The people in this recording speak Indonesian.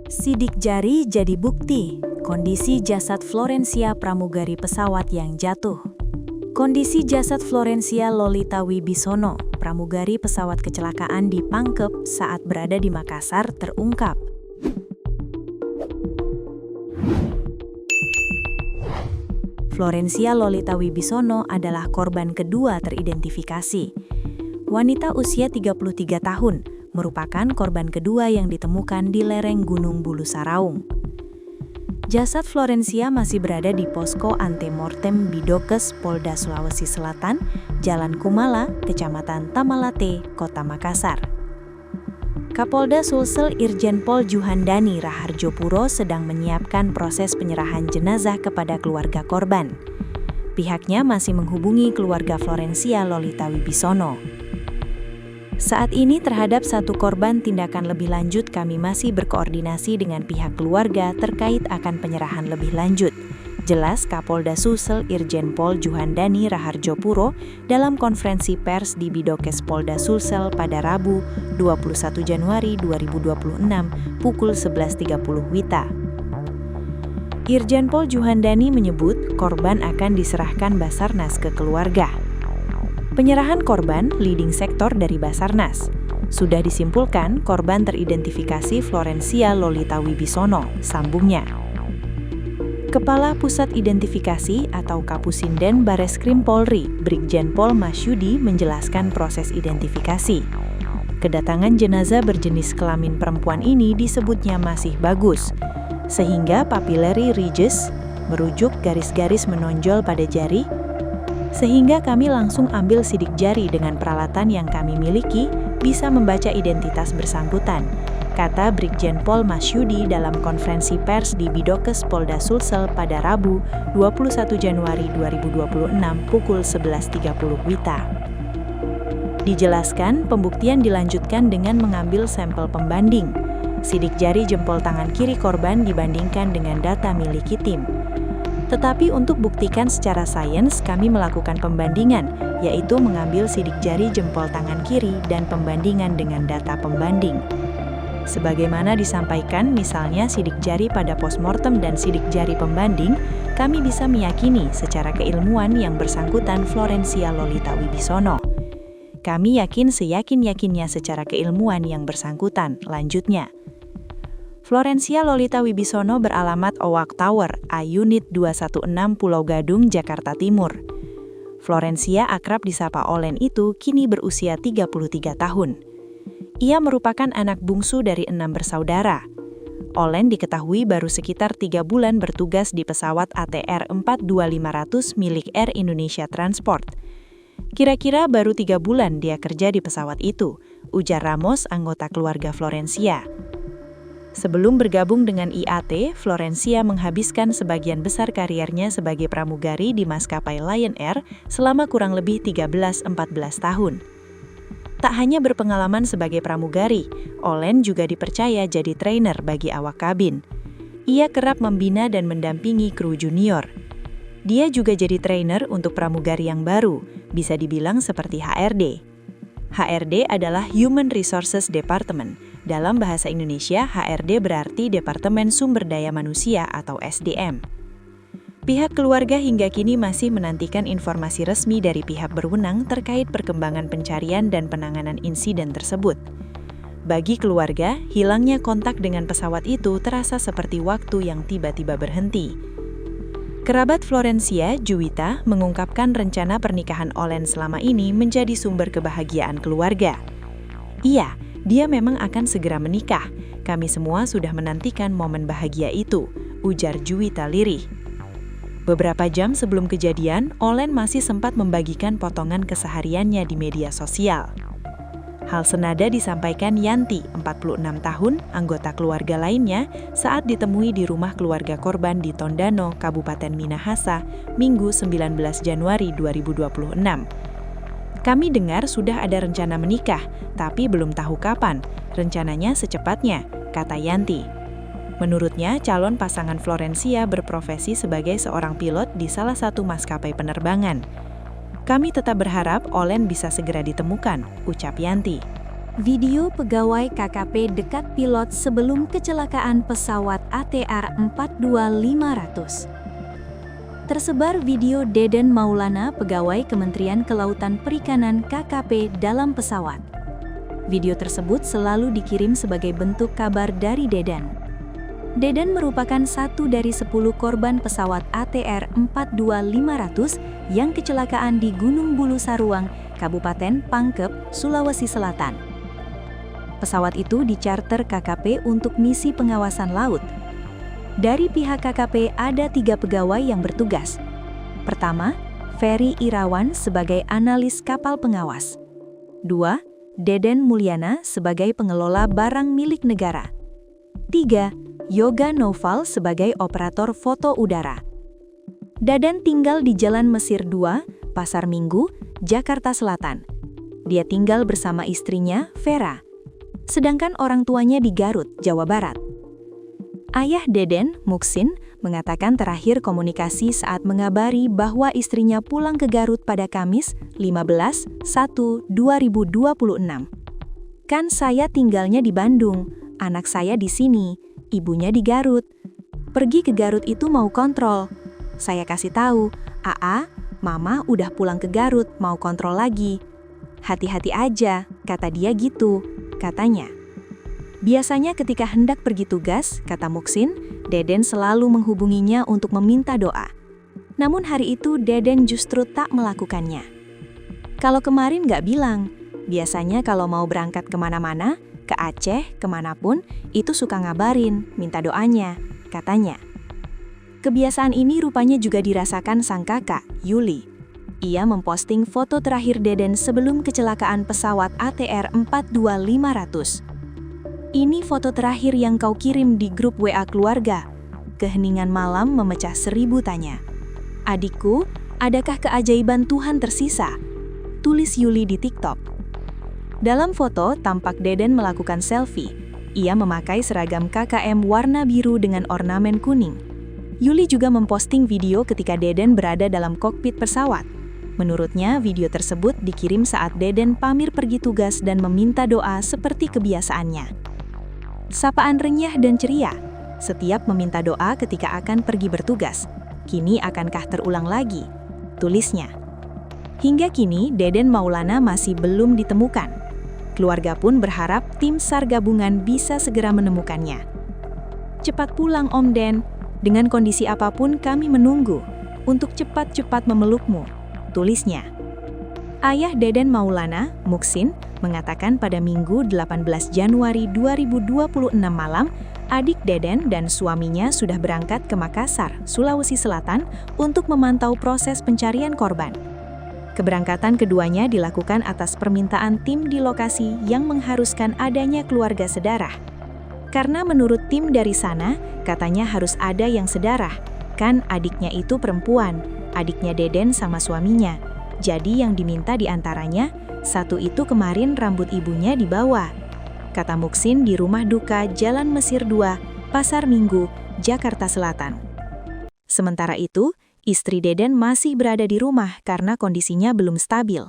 Sidik jari jadi bukti. Kondisi jasad Florencia pramugari pesawat yang jatuh. Kondisi jasad Florencia Lolita Wibisono, pramugari pesawat kecelakaan di Pangkep saat berada di Makassar terungkap. Florencia Lolita Wibisono adalah korban kedua teridentifikasi. Wanita usia 33 tahun, merupakan korban kedua yang ditemukan di lereng Gunung Bulu Saraung. Jasad Florencia masih berada di posko antemortem Bidokes Polda Sulawesi Selatan, Jalan Kumala, Kecamatan Tamalate, Kota Makassar. Kapolda Sulsel Irjen Pol Juhandani Raharjopuro sedang menyiapkan proses penyerahan jenazah kepada keluarga korban. Pihaknya masih menghubungi keluarga Florencia Lolita Wibisono. Saat ini terhadap satu korban tindakan lebih lanjut kami masih berkoordinasi dengan pihak keluarga terkait akan penyerahan lebih lanjut. Jelas Kapolda Sulsel Irjen Pol Juhandani Raharjopuro dalam konferensi pers di Bidokes Polda Sulsel pada Rabu 21 Januari 2026 pukul 11.30 WITA. Irjen Pol Juhandani menyebut korban akan diserahkan Basarnas ke keluarga. Penyerahan korban leading sektor dari Basarnas. Sudah disimpulkan korban teridentifikasi Florencia Lolita Wibisono, sambungnya. Kepala Pusat Identifikasi atau Kapusinden Bareskrim Polri, Brigjen Pol Masyudi menjelaskan proses identifikasi. Kedatangan jenazah berjenis kelamin perempuan ini disebutnya masih bagus, sehingga papillary ridges, merujuk garis-garis menonjol pada jari, sehingga kami langsung ambil sidik jari dengan peralatan yang kami miliki bisa membaca identitas bersangkutan, kata Brigjen Pol Masyudi dalam konferensi pers di Bidokes Polda Sulsel pada Rabu 21 Januari 2026 pukul 11.30 WITA. Dijelaskan, pembuktian dilanjutkan dengan mengambil sampel pembanding. Sidik jari jempol tangan kiri korban dibandingkan dengan data miliki tim. Tetapi untuk buktikan secara sains, kami melakukan pembandingan, yaitu mengambil sidik jari jempol tangan kiri dan pembandingan dengan data pembanding. Sebagaimana disampaikan, misalnya sidik jari pada postmortem dan sidik jari pembanding, kami bisa meyakini secara keilmuan yang bersangkutan Florencia Lolita Wibisono. Kami yakin seyakin-yakinnya secara keilmuan yang bersangkutan, lanjutnya. Florencia Lolita Wibisono beralamat Owak Tower, A Unit 216 Pulau Gadung, Jakarta Timur. Florencia akrab disapa Olen itu kini berusia 33 tahun. Ia merupakan anak bungsu dari 6 bersaudara. Olen diketahui baru sekitar 3 bulan bertugas di pesawat ATR 42500 milik Air Indonesia Transport. Kira-kira baru 3 bulan dia kerja di pesawat itu, ujar Ramos, anggota keluarga Florencia. Sebelum bergabung dengan IAT, Florencia menghabiskan sebagian besar kariernya sebagai pramugari di maskapai Lion Air selama kurang lebih 13-14 tahun. Tak hanya berpengalaman sebagai pramugari, Olen juga dipercaya jadi trainer bagi awak kabin. Ia kerap membina dan mendampingi kru junior. Dia juga jadi trainer untuk pramugari yang baru, bisa dibilang seperti HRD. HRD adalah Human Resources Department. Dalam bahasa Indonesia, HRD berarti Departemen Sumber Daya Manusia atau SDM. Pihak keluarga hingga kini masih menantikan informasi resmi dari pihak berwenang terkait perkembangan pencarian dan penanganan insiden tersebut. Bagi keluarga, hilangnya kontak dengan pesawat itu terasa seperti waktu yang tiba-tiba berhenti. Kerabat Florencia, Juwita, mengungkapkan rencana pernikahan Olen selama ini menjadi sumber kebahagiaan keluarga. Iya, dia memang akan segera menikah. Kami semua sudah menantikan momen bahagia itu, ujar Juwita lirih. Beberapa jam sebelum kejadian, Olen masih sempat membagikan potongan kesehariannya di media sosial. Hal senada disampaikan Yanti, 46 tahun, anggota keluarga lainnya, saat ditemui di rumah keluarga korban di Tondano, Kabupaten Minahasa, Minggu 19 Januari 2026. Kami dengar sudah ada rencana menikah, tapi belum tahu kapan. Rencananya secepatnya, kata Yanti. Menurutnya, calon pasangan Florencia berprofesi sebagai seorang pilot di salah satu maskapai penerbangan. Kami tetap berharap Olen bisa segera ditemukan, ucap Yanti. Video pegawai KKP dekat pilot sebelum kecelakaan pesawat ATR 42500. Tersebar video Deden Maulana, pegawai Kementerian Kelautan Perikanan KKP dalam pesawat. Video tersebut selalu dikirim sebagai bentuk kabar dari Deden. Deden merupakan satu dari 10 korban pesawat ATR 42500 yang kecelakaan di Gunung Bulu Saruang, Kabupaten Pangkep, Sulawesi Selatan. Pesawat itu dicharter KKP untuk misi pengawasan laut. Dari pihak KKP ada 3 pegawai yang bertugas. Pertama, Ferry Irawan sebagai analis kapal pengawas. 2, Deden Mulyana sebagai pengelola barang milik negara. 3, Yoga Noval sebagai operator foto udara. Dadan tinggal di Jalan Mesir 2, Pasar Minggu, Jakarta Selatan. Dia tinggal bersama istrinya, Vera. Sedangkan orang tuanya di Garut, Jawa Barat. Ayah Deden, Muksin, mengatakan terakhir komunikasi saat mengabari bahwa istrinya pulang ke Garut pada Kamis, 15/1/2026. Kan saya tinggalnya di Bandung, anak saya di sini, ibunya di Garut. Pergi ke Garut itu mau kontrol. Saya kasih tahu, "Aa, Mama udah pulang ke Garut, mau kontrol lagi." "Hati-hati aja," kata dia gitu, katanya. Biasanya ketika hendak pergi tugas, kata Muksin, Deden selalu menghubunginya untuk meminta doa. Namun hari itu Deden justru tak melakukannya. Kalau kemarin nggak bilang, biasanya kalau mau berangkat kemana-mana, ke Aceh, kemanapun, itu suka ngabarin, minta doanya, katanya. Kebiasaan ini rupanya juga dirasakan sang kakak, Yuli. Ia memposting foto terakhir Deden sebelum kecelakaan pesawat ATR 42500. "Ini foto terakhir yang kau kirim di grup WA keluarga." Keheningan malam memecah 1000 tanya. "Adikku, adakah keajaiban Tuhan tersisa?" tulis Yuli di TikTok. Dalam foto, tampak Deden melakukan selfie. Ia memakai seragam KKM warna biru dengan ornamen kuning. Yuli juga memposting video ketika Deden berada dalam kokpit pesawat. Menurutnya, video tersebut dikirim saat Deden pamir pergi tugas dan meminta doa seperti kebiasaannya. Sapaan renyah dan ceria, setiap meminta doa ketika akan pergi bertugas. Kini akankah terulang lagi? Tulisnya. Hingga kini, Deden Maulana masih belum ditemukan. Keluarga pun berharap tim SAR gabungan bisa segera menemukannya. "Cepat pulang Om Den, dengan kondisi apapun kami menunggu untuk cepat-cepat memelukmu," tulisnya. Ayah Deden Maulana, Muksin, mengatakan pada Minggu 18 Januari 2026 malam, adik Deden dan suaminya sudah berangkat ke Makassar, Sulawesi Selatan untuk memantau proses pencarian korban. Keberangkatan keduanya dilakukan atas permintaan tim di lokasi yang mengharuskan adanya keluarga sedarah. Karena menurut tim dari sana, katanya harus ada yang sedarah, kan adiknya itu perempuan, adiknya Deden sama suaminya. Jadi yang diminta diantaranya, satu itu kemarin rambut ibunya dibawa, kata Muksin di rumah duka Jalan Mesir 2, Pasar Minggu, Jakarta Selatan. Sementara itu, istri Deden masih berada di rumah karena kondisinya belum stabil.